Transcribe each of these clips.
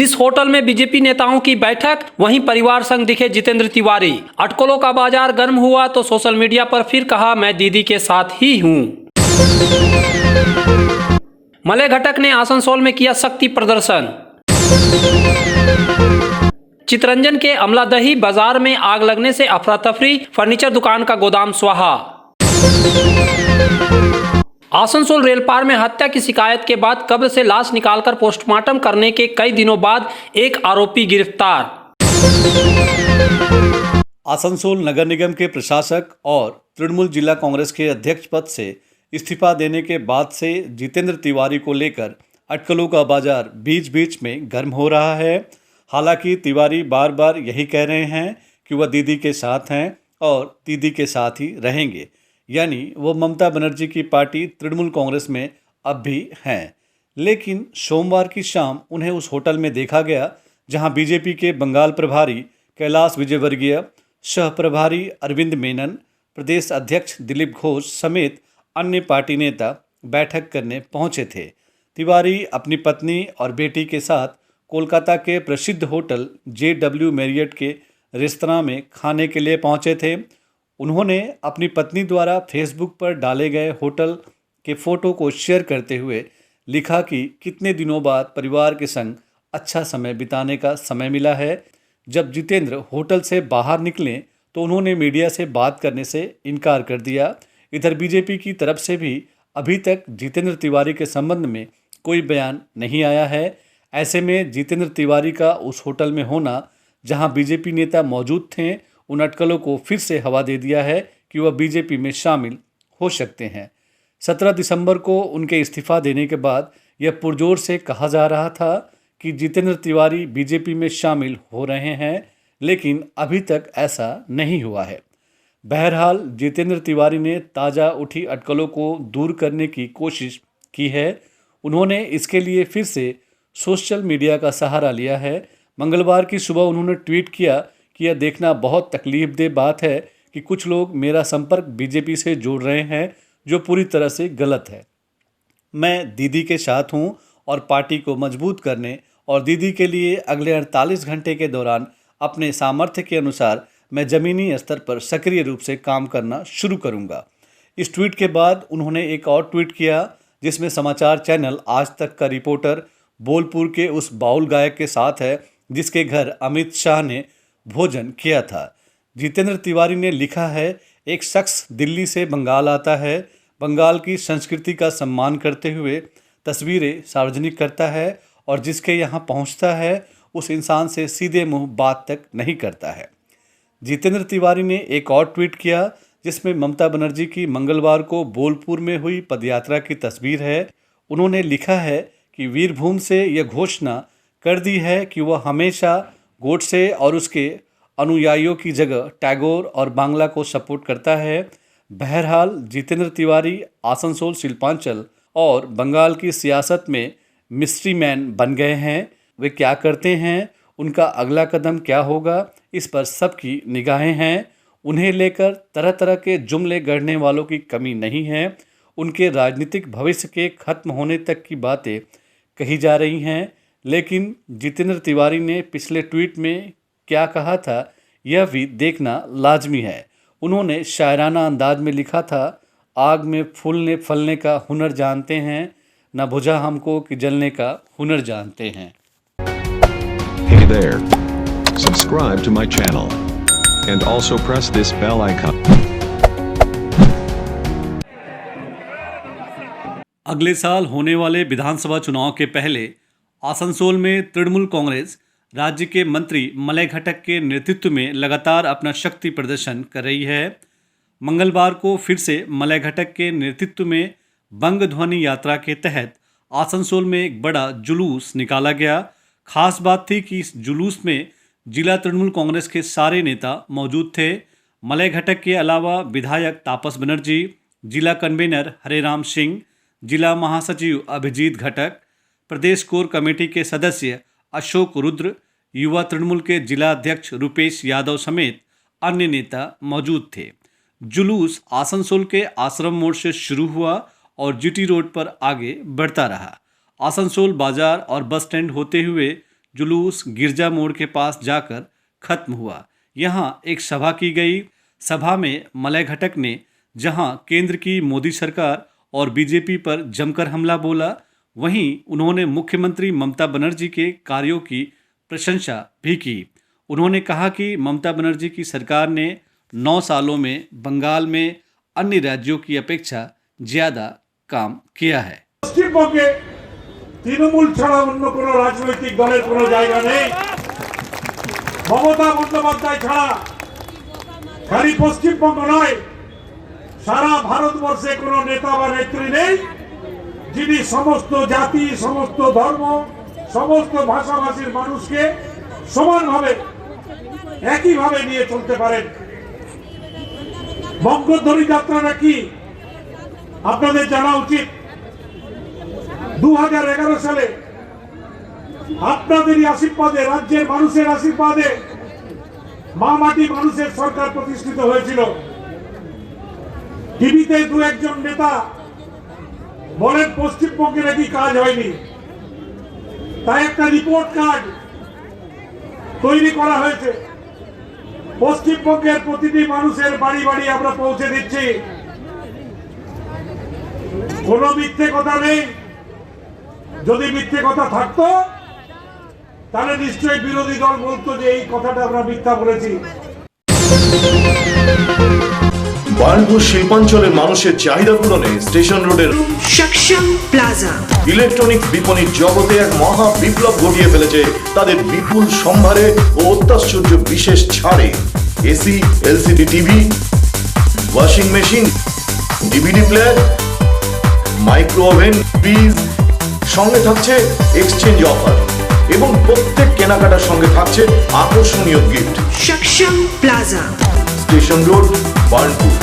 जिस होटल में बीजेपी नेताओं की बैठक, वहीं परिवार संग दिखे जितेंद्र तिवारी। अटकलों का बाजार गर्म हुआ तो सोशल मीडिया पर फिर कहा, मैं दीदी के साथ ही हूं। मलय घटक ने आसनसोल में किया शक्ति प्रदर्शन। चितरंजन के अमलादही बाजार में आग लगने से अफरा तफरी, फर्नीचर दुकान का गोदाम स्वाहा। आसनसोल रेलपार में हत्या की शिकायत के बाद कब्र से लाश निकालकर पोस्टमार्टम करने के कई दिनों बाद एक आरोपी गिरफ्तार। आसनसोल नगर निगम के प्रशासक और तृणमूल जिला कांग्रेस के अध्यक्ष पद से इस्तीफा देने के बाद से जितेंद्र तिवारी को लेकर अटकलों का बाजार बीच बीच में गर्म हो रहा है। हालांकि तिवारी बार बार यही कह रहे हैं कि वह दीदी के साथ हैं और दीदी के साथ ही रहेंगे, यानी वो ममता बनर्जी की पार्टी तृणमूल कांग्रेस में अब भी हैं। लेकिन सोमवार की शाम उन्हें उस होटल में देखा गया जहां बीजेपी के बंगाल प्रभारी कैलाश विजयवर्गीय, सह प्रभारी अरविंद मेनन, प्रदेश अध्यक्ष दिलीप घोष समेत अन्य पार्टी नेता बैठक करने पहुंचे थे। तिवारी अपनी पत्नी और बेटी के साथ कोलकाता के प्रसिद्ध होटल JW मैरियट के रेस्तरां में खाने के लिए पहुंचे थे। उन्होंने अपनी पत्नी द्वारा फेसबुक पर डाले गए होटल के फ़ोटो को शेयर करते हुए लिखा कि कितने दिनों बाद परिवार के संग अच्छा समय बिताने का समय मिला है। जब जितेंद्र होटल से बाहर निकले तो उन्होंने मीडिया से बात करने से इनकार कर दिया। इधर बीजेपी की तरफ से भी अभी तक जितेंद्र तिवारी के संबंध में कोई बयान नहीं आया है। ऐसे में जितेंद्र तिवारी का उस होटल में होना जहां बीजेपी नेता मौजूद थे, उन अटकलों को फिर से हवा दे दिया है कि वह बीजेपी में शामिल हो सकते हैं। 17 दिसंबर को उनके इस्तीफा देने के बाद यह पुरजोर से कहा जा रहा था कि जितेंद्र तिवारी बीजेपी में शामिल हो रहे हैं, लेकिन अभी तक ऐसा नहीं हुआ है। बहरहाल जितेंद्र तिवारी ने ताज़ा उठी अटकलों को दूर करने की कोशिश की है। उन्होंने इसके लिए फिर से सोशल मीडिया का सहारा लिया है। मंगलवार की सुबह उन्होंने ट्वीट किया कि यह देखना बहुत तकलीफदेह बात है कि कुछ लोग मेरा संपर्क बीजेपी से जोड़ रहे हैं, जो पूरी तरह से गलत है। मैं दीदी के साथ हूं और पार्टी को मजबूत करने और दीदी के लिए अगले 48 घंटे के दौरान अपने सामर्थ्य के अनुसार मैं ज़मीनी स्तर पर सक्रिय रूप से काम करना शुरू करूंगा। इस ट्वीट के बाद उन्होंने एक और ट्वीट किया जिसमें समाचार चैनल आज तक का रिपोर्टर बोलपुर के उस बाउल गायक के साथ है जिसके घर अमित शाह ने भोजन किया था। जितेंद्र तिवारी ने लिखा है, एक शख्स दिल्ली से बंगाल आता है, बंगाल की संस्कृति का सम्मान करते हुए तस्वीरें सार्वजनिक करता है और जिसके यहाँ पहुँचता है उस इंसान से सीधे मुंह बात तक नहीं करता है। जितेंद्र तिवारी ने एक और ट्वीट किया जिसमें ममता बनर्जी की मंगलवार को बोलपुर में हुई पदयात्रा की तस्वीर है। उन्होंने लिखा है कि वीरभूम से यह घोषणा कर दी है कि वह हमेशा गोडसे और उसके अनुयायियों की जगह टैगोर और बांग्ला को सपोर्ट करता है। बहरहाल जितेंद्र तिवारी आसनसोल, शिल्पांचल और बंगाल की सियासत में मिस्ट्री मैन बन गए हैं। वे क्या करते हैं, उनका अगला कदम क्या होगा, इस पर सबकी निगाहें हैं। उन्हें लेकर तरह तरह के जुमले गढ़ने वालों की कमी नहीं है। उनके राजनीतिक भविष्य के खत्म होने तक की बातें कही जा रही हैं, लेकिन जितेंद्र तिवारी ने पिछले ट्वीट में क्या कहा था यह भी देखना लाजमी है। उन्होंने शायराना अंदाज में लिखा था, आग में फूलने फलने का हुनर जानते हैं, न बुझा हमको कि जलने का हुनर जानते हैं। Hey there. Subscribe to my channel. And also press this bell icon. अगले साल होने वाले विधानसभा चुनाव के पहले आसनसोल में तृणमूल कांग्रेस राज्य के मंत्री मलय घटक के नेतृत्व में लगातार अपना शक्ति प्रदर्शन कर रही है। मंगलवार को फिर से मलय घटक के नेतृत्व में बंग ध्वनि यात्रा के तहत आसनसोल में एक बड़ा जुलूस निकाला गया। खास बात थी कि इस जुलूस में जिला तृणमूल कांग्रेस के सारे नेता मौजूद थे। मलय घटक के अलावा विधायक तापस बनर्जी, जिला कन्वेनर हरेराम सिंह, जिला महासचिव अभिजीत घटक, प्रदेश कोर कमेटी के सदस्य अशोक रुद्र, युवा तृणमूल के जिला अध्यक्ष रुपेश यादव समेत अन्य नेता मौजूद थे। जुलूस आसनसोल के आश्रम मोड़ से शुरू हुआ और GT रोड पर आगे बढ़ता रहा। आसनसोल बाजार और बस स्टैंड होते हुए जुलूस गिरजा मोड़ के पास जाकर खत्म हुआ। यहाँ एक सभा की गई। सभा में मलय घटक ने जहां केंद्र की मोदी सरकार और बीजेपी पर जमकर हमला बोला, वहीं उन्होंने मुख्यमंत्री ममता बनर्जी के कार्यों की प्रशंसा भी की। उन्होंने कहा कि ममता बनर्जी की सरकार ने 9 सालों में बंगाल में अन्य राज्यों की अपेक्षा ज़्यादा काम किया है। পশ্চিমবঙ্গে তৃণমূল ছাড়া অন্য কোনো রাজনৈতিক দলের কোনো জায়গা নেই। মমতা বন্দ্যোপাধ্যায় ছাড়া খালি পশ্চিমবঙ্গ নয়, সারা ভারতবর্ষে কোনো নেতা বা নেত্রী নেই যিনি সমস্ত জাতি, সমস্ত ধর্ম, সমস্ত ভাষাভাষীর মানুষকে সমানভাবে একইভাবে নিয়ে চলতে পারেন। বঙ্গধ্বনি যাত্রাটা কি আপনাদের জানা উচিত। 2011 সালে আপনাদেরই আশীর্বাদে, রাজ্যের মানুষের আশীর্বাদে মা মাটি মানুষের সরকার প্রতিষ্ঠিত হয়েছিল। টিভিতে দু একজন নেতা বলেন পশ্চিমবঙ্গে নাকি কাজ হয়নি, তাই একটা রিপোর্ট কার্ড তৈরি করা হয়েছে। পশ্চিমবঙ্গের প্রতিটি মানুষের বাড়ি বাড়ি আমরা পৌঁছে দিচ্ছি। কোনো মিথ্যে কথা নেই। যদি মিথ্যে কথা থাকতো তাহলে নিশ্চয়ই বিরোধী দল বলতো যে এই কথাটা আমরা মিথ্যা বলেছি। বার্নপুর শিল্পাঞ্চলের মানুষের চাহিদা পূরণে স্টেশন রোডের সক্ষম প্লাজা ইলেকট্রনিক্স বিপণির জগতে এক মহা বিপ্লব ঘটিয়ে ফেলেছে তাদের বিপুল সম্ভারে ও অত্যাশ্চর্য বিশেষ ছাড়ে। AC, LCD TV, washing machine, DVD player, micro oven, fridge, সঙ্গে থাকছে এক্সচেঞ্জ অফার এবং প্রত্যেক কেনাকাটার সঙ্গে থাকছে আকর্ষণীয় গিফট। সক্ষম plaza, station road, बार्नपुर।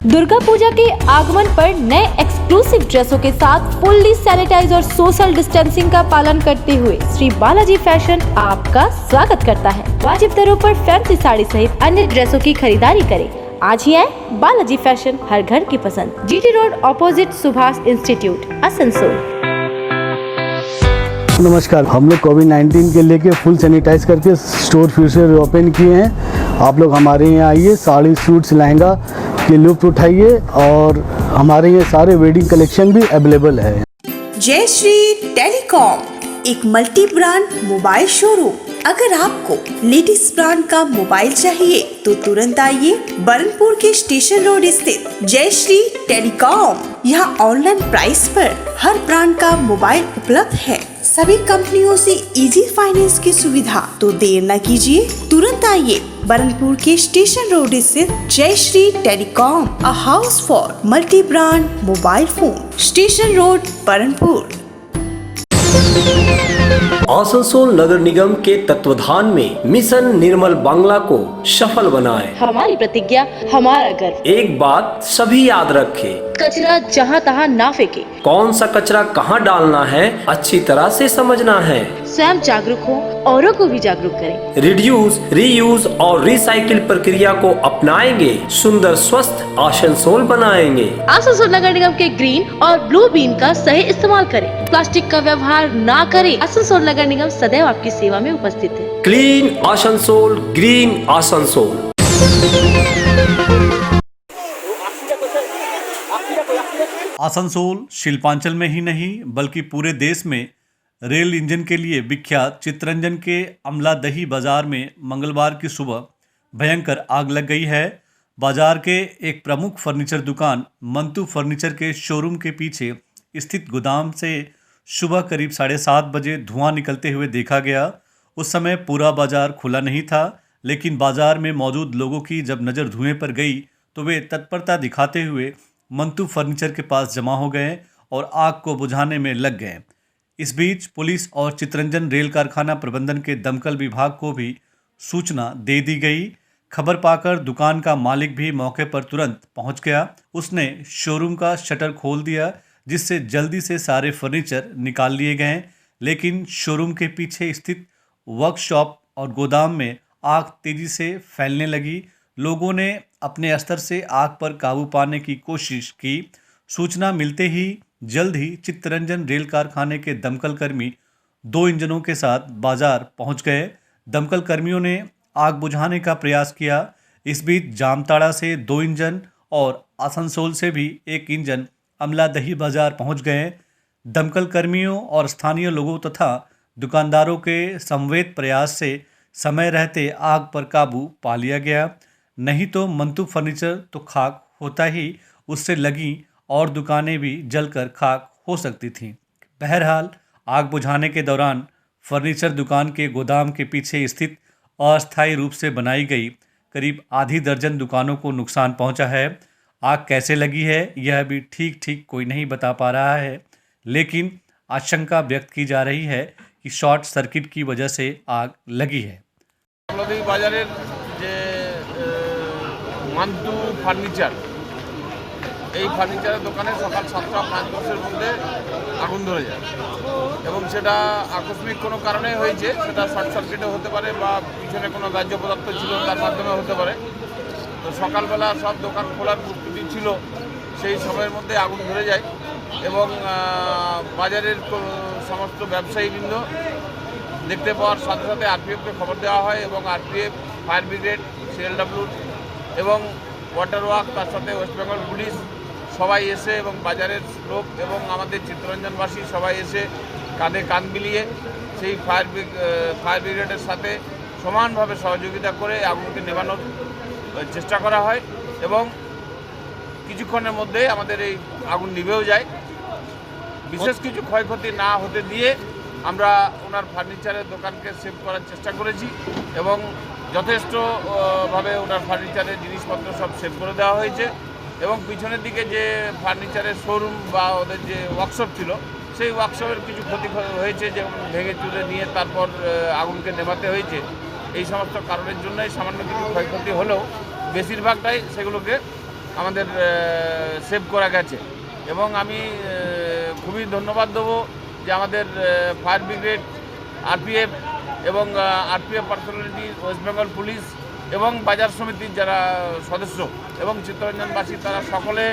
Durga Puja के आगमन पर नए एक्सक्लूसिव ड्रेसों के साथ फुल्ली सैनिटाइज और सोशल डिस्टेंसिंग का पालन करते हुए श्री बालाजी फैशन आपका स्वागत करता है। वाजिब दरों पर फैंसी साड़ी सहित अन्य ड्रेसों की खरीदारी करें। आज ही आए बालाजी फैशन, हर घर की पसंद। GT road opposite Subhash institute, Asansol. नमस्कार, हम लोग कोविड-19 के लेके फुल सैनिटाइज करके स्टोर फिर से ओपन किए हैं। आप लोग हमारे यहाँ आइए, साड़ी, सूट्स, लहंगा के लुत्फ उठाइए और हमारे यहाँ सारे वेडिंग कलेक्शन भी अवेलेबल है। जय श्री टेलीकॉम, एक मल्टी ब्रांड मोबाइल शोरूम। अगर आपको लेटेस्ट ब्रांड का मोबाइल चाहिए तो तुरंत आइए बरनपुर के स्टेशन रोड स्थित जय श्री टेलीकॉम। यहाँ ऑनलाइन प्राइस पर हर ब्रांड का मोबाइल उपलब्ध है। सभी कंपनियों से इजी फाइनेंस की सुविधा। तो देर न कीजिए, तुरंत आइए बरनपुर के स्टेशन रोड स्थित Jai Shri telecom, a house for multi brand mobile phone, station road, Burnpur. Asansol नगर निगम के तत्वाधान में मिशन निर्मल बांग्ला को सफल बनाएं। हमारी प्रतिज्ञा, हमारा गर्व। एक बात सभी याद रखें, कचरा जहाँ तहाँ ना फेंके। कौन सा कचरा कहाँ डालना है अच्छी तरह से समझना है। स्वयं जागरूक हो, औरों को भी जागरूक करें। रिड्यूस, रीयूज और रिसाइकिल प्रक्रिया को अपनाएंगे, सुंदर स्वस्थ आसनसोल बनाएंगे। आसनसोल नगर निगम के ग्रीन और ब्लू बीन का सही इस्तेमाल करें। प्लास्टिक का व्यवहार ना करें। आसनसोल नगर निगम सदैव आपकी सेवा में उपस्थित है। Clean Asansol, green Asansol. आसनसोल शिल्पांचल में ही नहीं बल्कि पूरे देश में रेल इंजन के लिए विख्यात चित्तरंजन के अमलादही बाजार में मंगलवार की सुबह भयंकर आग लग गई है। बाजार के एक प्रमुख फर्नीचर दुकान मंतू फर्नीचर के शोरूम के पीछे स्थित गोदाम से सुबह करीब 7:30 बजे धुआं निकलते हुए देखा गया। उस समय पूरा बाजार खुला नहीं था, लेकिन बाजार में मौजूद लोगों की जब नज़र धुएं पर गई तो वे तत्परता दिखाते हुए मंतू फर्नीचर के पास जमा हो गए और आग को बुझाने में लग गए। इस बीच पुलिस और चित्तरंजन रेल कारखाना प्रबंधन के दमकल विभाग को भी सूचना दे दी गई। खबर पाकर दुकान का मालिक भी मौके पर तुरंत पहुंच गया। उसने शोरूम का शटर खोल दिया, जिससे जल्दी से सारे फर्नीचर निकाल लिए गए, लेकिन शोरूम के पीछे स्थित वर्कशॉप और गोदाम में आग तेजी से फैलने लगी। लोगों ने अपने स्तर से आग पर काबू पाने की कोशिश की। सूचना मिलते ही जल्द ही चित्तरंजन रेल कारखाने के दमकल कर्मी 2 इंजनों के साथ बाजार पहुंच गए। दमकल कर्मियों ने आग बुझाने का प्रयास किया। इस बीच जामताड़ा से 2 इंजन और आसनसोल से भी 1 इंजन अमलादही बाजार पहुंच गए। दमकल कर्मियों और स्थानीय लोगों तथा दुकानदारों के समवेत प्रयास से समय रहते आग पर काबू पा लिया गया। नहीं तो मंतू फर्नीचर तो खाक होता ही, उससे लगी और दुकानें भी जलकर खाक हो सकती थीं। बहरहाल आग बुझाने के दौरान फर्नीचर दुकान के गोदाम के पीछे स्थित अस्थायी रूप से बनाई गई करीब आधी दर्जन दुकानों को नुकसान पहुंचा है। आग कैसे लगी है यह भी ठीक कोई नहीं बता पा रहा है, लेकिन आशंका व्यक्त की जा रही है कि शॉर्ट सर्किट की वजह से आग लगी है। আমলাদহি বাজারের যে মান্তু ফার্নিচার, এই ফার্নিচারের দোকানে সকাল 7টা 5-10-এর মধ্যে আগুন ধরে যায় এবং সেটা আকস্মিক কোনো কারণে হয়েছে। সেটা শর্ট সার্কিটে হতে পারে বা পিছনে কোনো দাহ্য পদার্থ ছিল তার মাধ্যমে হতে পারে। তো সকালবেলা সব দোকান খোলার প্রস্তুতি ছিল, সেই সময়ের মধ্যে আগুন ধরে যায় এবং বাজারের সমস্ত ব্যবসায়ীবৃন্দ দেখতে পাওয়ার সাথে সাথে আরপিএফকে খবর দেওয়া হয় এবং আরপিএফ, ফায়ার ব্রিগেড, সিএলডব্লিউ এবং ওয়াটার ওয়ার্ক, তার সাথে ওয়েস্ট বেঙ্গল পুলিশ সবাই এসে এবং বাজারের লোক এবং আমাদের চিত্তরঞ্জনবাসী সবাই এসে কাঁধে কাঁধ মিলিয়ে সেই ফায়ার ব্রিগেডের সাথে সমানভাবে সহযোগিতা করে আগুনকে নেভানোর চেষ্টা করা হয় এবং কিছুক্ষণের মধ্যে আমাদের এই আগুন নিভেও যায়। বিশেষ কিছু ক্ষয়ক্ষতি না হতে দিয়ে আমরা ওনার ফার্নিচারের দোকানকে সেভ করার চেষ্টা করেছি এবং যথেষ্টভাবে ওনার ফার্নিচারের জিনিসপত্র সব সেভ করে দেওয়া হয়েছে এবং পিছনের দিকে যে ফার্নিচারের শোরুম বা ওদের যে ওয়ার্কশপ ছিল সেই ওয়ার্কশপের কিছু ক্ষতি হয়েছে, যেমন ভেঙে চুরে নিয়ে তারপর আগুনকে নেভাতে হয়েছে। এই সমস্ত কারণের জন্যই সামান্য কিছু ক্ষয়ক্ষতি হলেও বেশিরভাগটাই সেগুলোকে আমাদের সেভ করা গেছে এবং আমি খুবই ধন্যবাদ দেবো যে আমাদের ফায়ার ব্রিগেড, আরপিএফ এবং RPF personality, West Bengal police এবং বাজার সমিতির যারা সদস্য এবং চিত্তরঞ্জনবাসী, তারা সকলে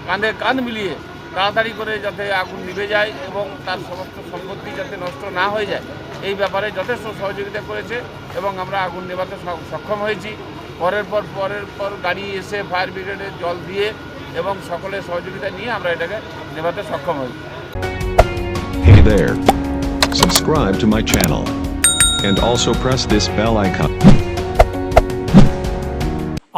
কাঁধে কাঁধ মিলিয়ে তাড়াতাড়ি করে যাতে আগুন নিভে যায় এবং তার সমস্ত সম্পত্তি যাতে নষ্ট না হয়ে যায় এই ব্যাপারে যথেষ্ট সহযোগিতা করেছে এবং আমরা আগুন নেভাতে সক্ষম হয়েছি। পরের পর গাড়ি এসে ফায়ার ব্রিগেডের জল দিয়ে এবং সকলের সহযোগিতা নিয়ে আমরা এটাকে নেভাতে সক্ষম হয়েছি। Hey there. Subscribe to my channel. And also press this bell icon.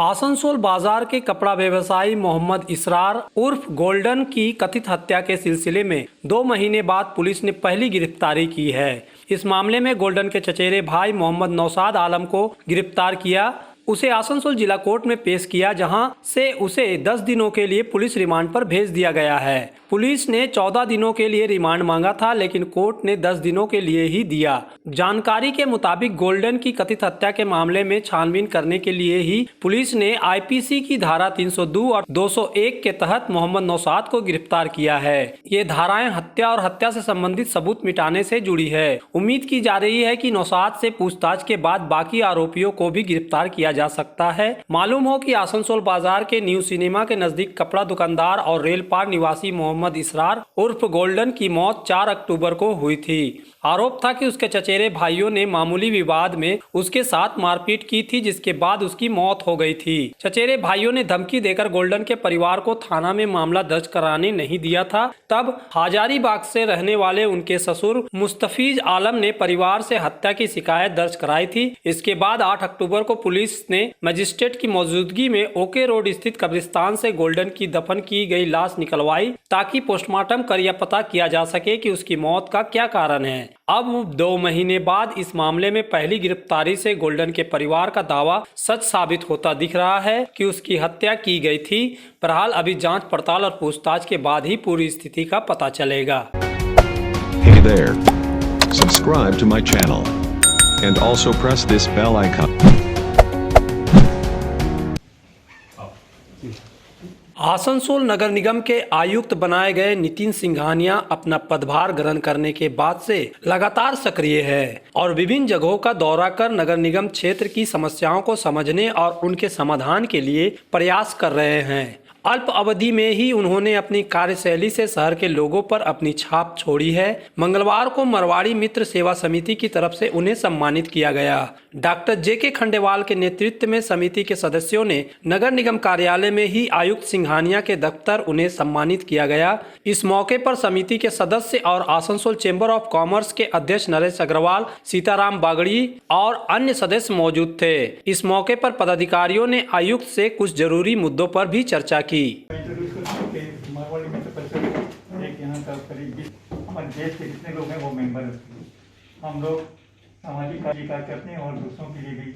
Asansol बाजार के कपड़ा व्यवसायी मोहम्मद इसरार उर्फ गोल्डन की कथित हत्या के सिलसिले में 2 महीने बाद पुलिस ने पहली गिरफ्तारी की है। इस मामले में गोल्डन के चचेरे भाई मोहम्मद नौशाद आलम को गिरफ्तार किया। उसे आसनसोल जिला कोर्ट में पेश किया, जहां से उसे 10 दिनों के लिए पुलिस रिमांड पर भेज दिया गया है। पुलिस ने 14 दिनों के लिए रिमांड मांगा था, लेकिन कोर्ट ने 10 दिनों के लिए ही दिया। जानकारी के मुताबिक गोल्डन की कथित हत्या के मामले में छानबीन करने के लिए ही पुलिस ने आईपीसी की धारा 302 और 201 के तहत मोहम्मद नौशाद को गिरफ्तार किया है। ये धाराएं हत्या और हत्या से संबंधित सबूत मिटाने से जुड़ी है। उम्मीद की जा रही है कि नौशाद से पूछताछ के बाद बाकी आरोपियों को भी गिरफ्तार किया जा सकता है। मालूम हो कि आसनसोल बाजार के न्यू सिनेमा के नजदीक कपड़ा दुकानदार और रेलपार निवासी मोहम्मद इसरार उर्फ गोल्डन की मौत 4 अक्टूबर को हुई थी। आरोप था कि उसके चचेरे भाइयों ने मामूली विवाद में उसके साथ मारपीट की थी, जिसके बाद उसकी मौत हो गई थी। चचेरे भाइयों ने धमकी देकर गोल्डन के परिवार को थाना में मामला दर्ज कराने नहीं दिया था। तब हजारीबाग से रहने वाले उनके ससुर मुस्तफीज आलम ने परिवार से हत्या की शिकायत दर्ज कराई थी। इसके बाद 8 अक्टूबर को पुलिस ने मजिस्ट्रेट की मौजूदगी में ओके रोड स्थित कब्रिस्तान से गोल्डन की दफन की गई लाश निकलवाई, ताकि पोस्टमार्टम कर यह पता किया जा सके कि उसकी मौत का क्या कारण है। अब 2 महीने बाद इस मामले में पहली गिरफ्तारी से गोल्डन के परिवार का दावा सच साबित होता दिख रहा है कि उसकी हत्या की गई थी। बहरहाल अभी जांच पड़ताल और पूछताछ के बाद ही पूरी स्थिति का पता चलेगा। Hey there. Subscribe to my channel. And also press this bell icon. Asansol नगर निगम के आयुक्त बनाए गए नितिन सिंघानिया अपना पदभार ग्रहण करने के बाद से लगातार सक्रिय है और विभिन्न जगहों का दौरा कर नगर निगम क्षेत्र की समस्याओं को समझने और उनके समाधान के लिए प्रयास कर रहे हैं। अल्प अवधि में ही उन्होंने अपनी कार्यशैली से शहर के लोगों पर अपनी छाप छोड़ी है। मंगलवार को मरवाड़ी मित्र सेवा समिति की तरफ से उन्हें सम्मानित किया गया। डॉक्टर जेके खंडेवाल के नेतृत्व में समिति के सदस्यों ने नगर निगम कार्यालय में ही आयुक्त सिंघानिया के दफ्तर उन्हें सम्मानित किया गया। इस मौके पर समिति के सदस्य और आसनसोल चेंबर ऑफ कॉमर्स के अध्यक्ष नरेश अग्रवाल, सीताराम बागड़ी और अन्य सदस्य मौजूद थे। इस मौके पर पदाधिकारियों ने आयुक्त से कुछ जरूरी मुद्दों पर भी चर्चा की। मरवाड़ी मित्र परिषद एक यहाँ का करीब 20 हमारे देश के जितने लोग हैं वो मेंबर हैं। हम लोग सामाजिक कार्य करते हैं और दूसरों के लिए भी